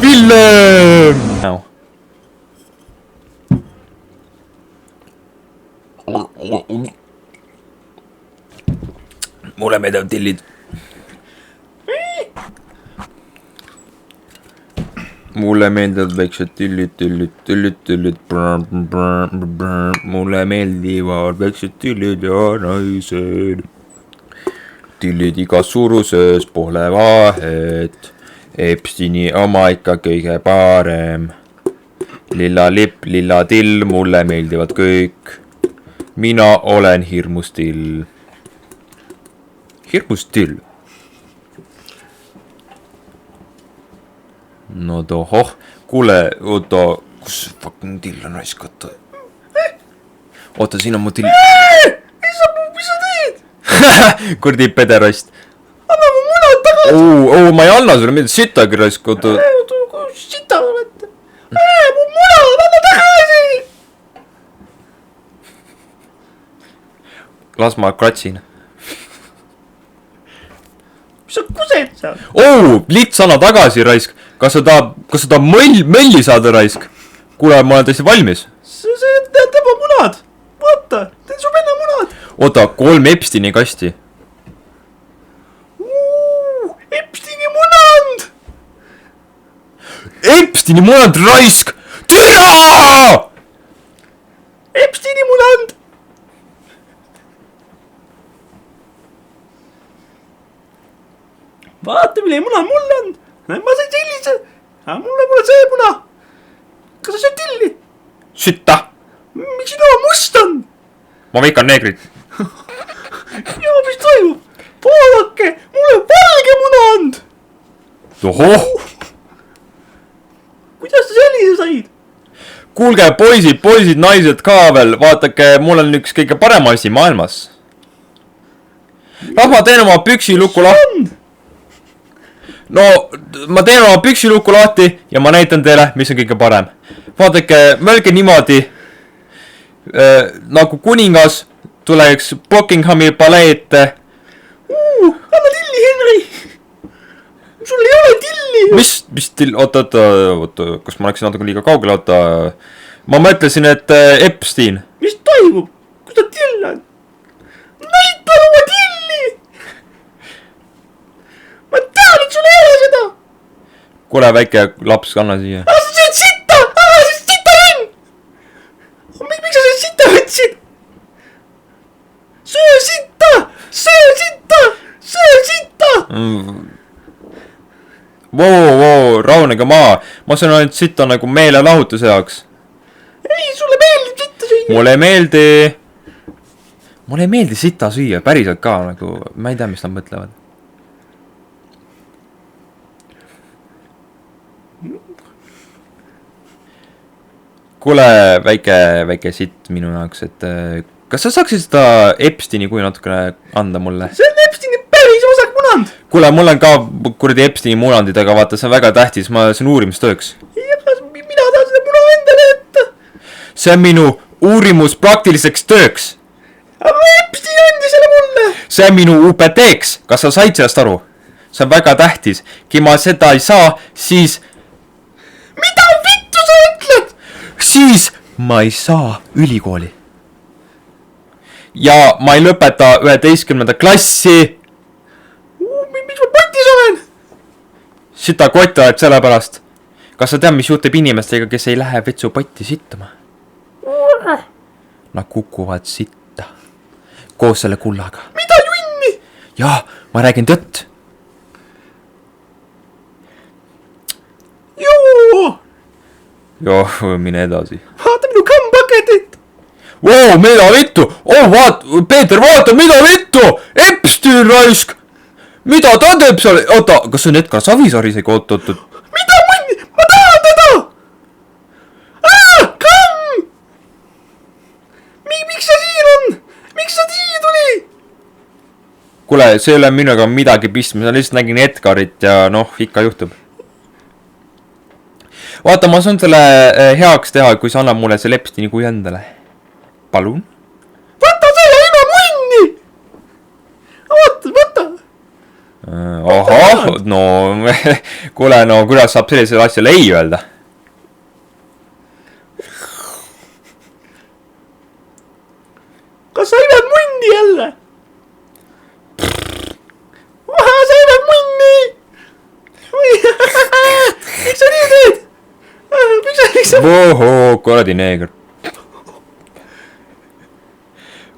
Villem! Mulle meeldivad tillid. Mulle meeldivad väiksed tillid. Mulle meeldivad väiksed tillid ja naised. Tillid igas suuruses pole vahet. Epsteini oma ikka kõige parem. Lilla lipp, lilla till, mulle meeldivad kõik. Mina olen hirmus till. Hirmus till. No tohoh. Kuule, oota. Kus fucking till on raiskata? Oota, siin on mu till. Mis sa teed? Kurdi pederast. Anna mu munad tagasi. Ma ei anna sulle mida sitagi raiskata. Sita olete. Mu munad, anna tagasi. Las ma kratsin. Mis sa kused seal? Lihtsana tagasi raisk. Kas sa tahab mölli saada raisk? Kuule, ma olen täiesti valmis. See tema munad. Vaata, see on su venna munad. Oota, 3 Epsteini kasti. Epsteini munand. Epsteini munad raisk! Türa! Epsteini munand. Vaata, mille muna mul on. Ma sain sellise. Aga mulle pole see muna. Kas sa sööd tilli? Sitta! Miks sinu must on? Ma vikan neegrit. Joo, mis toimub? Vaadake, mulle valge muna and. Tohoh! Kuidas sa sellise said? Kuulge, poisid, naised ka veel. Vaatake, mul on üks kõige parem asi maailmas. Las ma teen oma püksiluku lahti. No, ma teen oma püksiluku lahti ja ma näitan teile, mis on kõige parem. Vaadake, mõelge niimoodi, nagu kuningas tuleks Buckinghami palee ette. Anna tilli, Henry! Sul ei ole tilli! Mis till? Oota, kas ma läksin natuke liiga kaugele? Oota, ma mõtlesin, et Epstein. Mis toimub? Kus ta till on? Näita oma tilli! Ma tean, et sul ei ole seda! Kuule, väike laps, anna siia. Sa sööd sitta! Sa sööd sitta vinn! Miks sa sööd sitta võtsid? Söö sitta! Söö sitta! Söö sitta! Voo, rahunege maa. Ma saan ainult sitta nagu meelelahutuse jaoks. Ei, sulle meeldib sitta süüa. Mulle ei meeldi sitta süüa, päriselt ka nagu, ma ei tea, mis nad mõtlevad. Kuule, väike sitt minu jaoks, et kas sa saaksid seda Epsteini kui natukene anda mulle? See on Epsteini päris osak munand. Kuule, mul on ka kurdi Epsteini munandid, aga vaata, see on väga tähtis, see on uurimistööks. Mina tahan seda muna endale võtta. See on minu uurimus praktiliseks tööks. Aga Epstein andis selle mulle. See on minu UPT-ks, kas sa said sellest aru? See on väga tähtis, kui ma seda ei saa, siis... Mida vittu sa ütled? Siis ma ei saa ülikooli. Ja ma ei lõpeta 11. klassi. Miks ma potis olen? Sita kott oled selle pärast. Kas sa tead, mis juhtub inimestega, kes ei lähe vetsupotti sittama? Nad kukuvad sitta. Koos selle kullaga. Mida junni? Jaa, ma räägin tõtt. Joo, mine edasi. Vaata minu kambaketit. Voo, mida vittu? Peeter, vaata, mida vittu? Epstein raisk. Mida ta teeb seal? Oota, kas see on Edgar Savisaar isegi? Oot. Mida munni? Ma tahan teda! Kamm! Miks sa siin on? Miks sa siia tuli? Kuule, see ei ole minuga midagi pistma. Ma lihtsalt nägin Edgarit ja noh, ikka juhtub. Vaata, ma saan selle heaks teha, kui sa annab mulle selle Epsteini kui endale. Palun? Võta selle ilma munni! Võta! Ahah! munad . no kuule , no kuidas saab sellisele asjale ei öelda ? kas sa imed munni jälle ? sa imed munni . miks sa nii teed ? miks sa ? vohoo , kuradi neeger .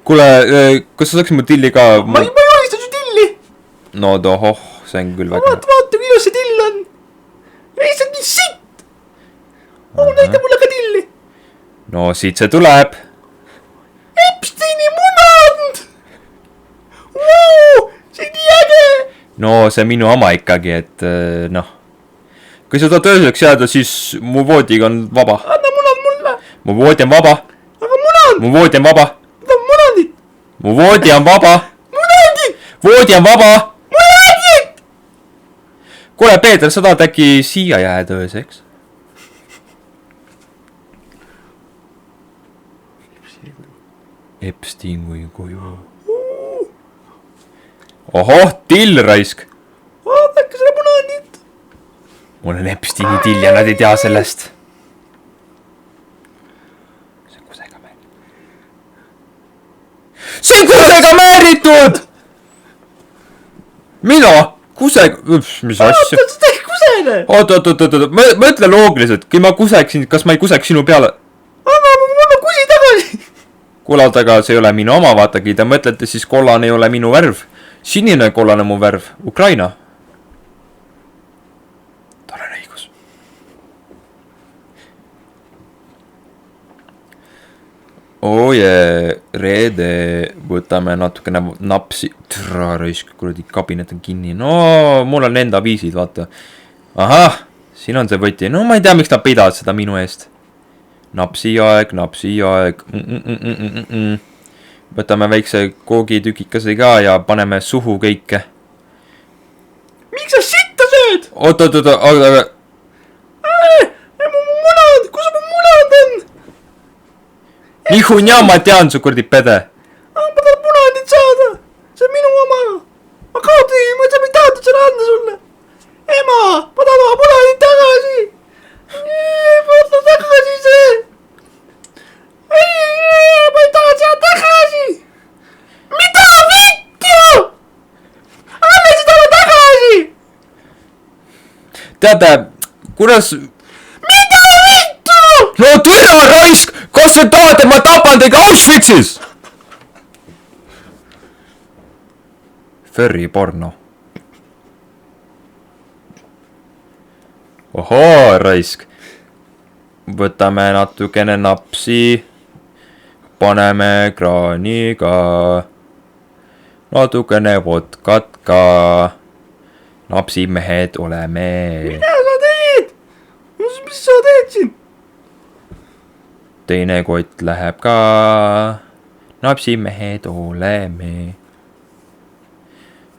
kuule , kas sa saaksid mu tilli ka ? ma joonistad su tilli . no tohoh , see on küll väga . vaata , kui ilus see till on . lihtsalt nii sitt . näita mulle ka tilli . no siit see tuleb . Epsteini munad . see on nii äge . no see on minu oma ikkagi , et noh . kui sa tahad ööseks jääda , siis mu voodiga on vaba . anna munad mulle . mu voodi on vaba . aga munad . mu voodi on vaba . munadid . mu voodi on vaba . munadid . voodi on vaba . munadid . kuule , Peeter , sa tahad äkki siia jääda ööseks ? Epsteini koju . ohoh , till raisk . vaadake seda munadit . mul on Epsteini till ja nad ei tea sellest . see on kusega määritud . see on kusega määritud . mida ? kusega , mis asja ? vaata , see on kusene . oot , mõtle loogiliselt , kui ma kuseksin , kas ma ei kuseks sinu peale ? anna mulle kusi tagasi . kullad , aga see ei ole minu oma , vaatagi , te mõtlete siis kollane ei ole minu värv . sinine kollane mu värv , Ukraina . tal on õigus . oo jee , reede , võtame natukene napsi , türa raisk , kuradi kabinet on kinni , no mul on enda viisid , vaata . ahah , siin on see võti , no ma ei tea , miks nad peidavad seda minu eest . napsi aeg . võtame väikse koogitükikese ka ja paneme suhu kõike . miks sa sitta sööd ? oot , aga . mu munad , kus mu munad on ? nihunja , ma tean su kuradi pede . ma tahan munadit saada . see on minu oma . ma kaotasin , ma ei tahtnud seda anda sulle . ema , ma tahan oma munadit tagasi . võta tagasi see . ma ei taha seda tagasi . mida vittu ? anna seda tagasi . teate , kuidas . mida vittu ? no türa raisk , kas sa tahad , et ma tapan teid Auschwitzis ? Furry porno . ohoo , raisk . võtame natukene napsi . paneme kraaniga . natukene vodkat ka . napsimehed oleme . mida sa teed ? mis sa teed siin ? teine kott läheb ka . napsimehed oleme .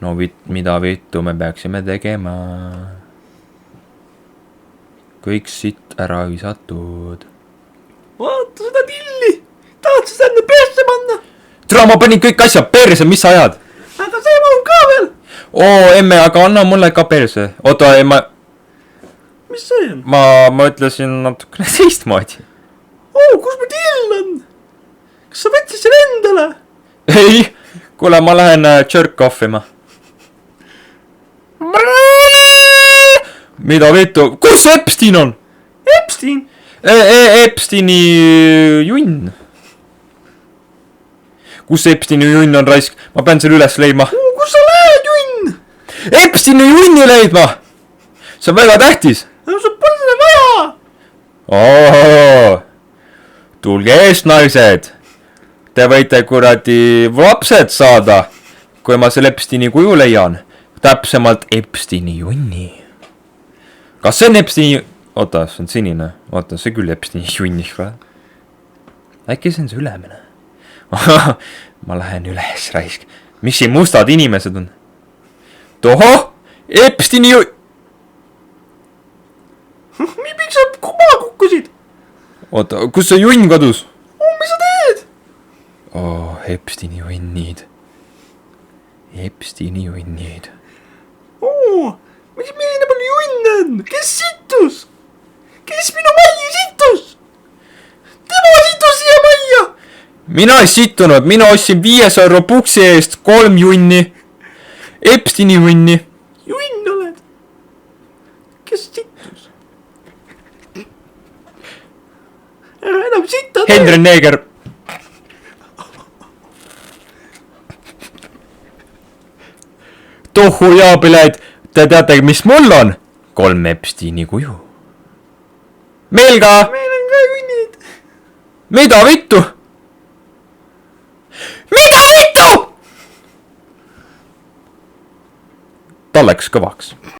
no mida vittu me peaksime tegema ? kõik sitt ära visatud . vaata seda tilli . tahad sa enda persse panna ? tere , ma panin kõik asjad perse , mis sa ajad ? aga see mahub ka veel . oo , emme , aga anna mulle ka perse . oota , ma mis see on ? ütlesin natukene teistmoodi . kus mu till on ? kas sa võtsid selle endale ? ei , kuule , ma lähen jerk off ima . mida vittu , kus Epstein on ? Epstein ? Epsteini junn . kus Epsteini junn on raisk , ma pean selle üles leidma . kus sa lähed , junn ? Epsteini junni leidma , see on väga tähtis . sul pole seda vaja . tulge eest , naised . Te võite kuradi lapsed saada , kui ma selle Epsteini kuju leian . täpsemalt Epsteini junni . kas see on Epsteini , oota , see on sinine , oota , see küll Epsteini junni ka . äkki see on see ülemine ? ma lähen üles , raisk . mis siin mustad inimesed on ? tohoh , Epsteini junn . miks sa maha kukkusid ? oota , kus see junn kadus ? mis sa teed ? Epsteini junnid . Epsteini junnid . on? Kes sittus? Kes minu majja sittus? Tema sittus siia majja. mina ei sittunud, mina ostsin 500 Robuxi eest 3 junni. Epsteini junni. Junn oled. Kes sittus? Ära enam sitta tee. Henry Neeger. tohu ja pilet, te teate, mis mul on? 3 Epsteini kuju. meil ka. Meil on ka junnid. mida vittu? mida vittu? tal läks kõvaks.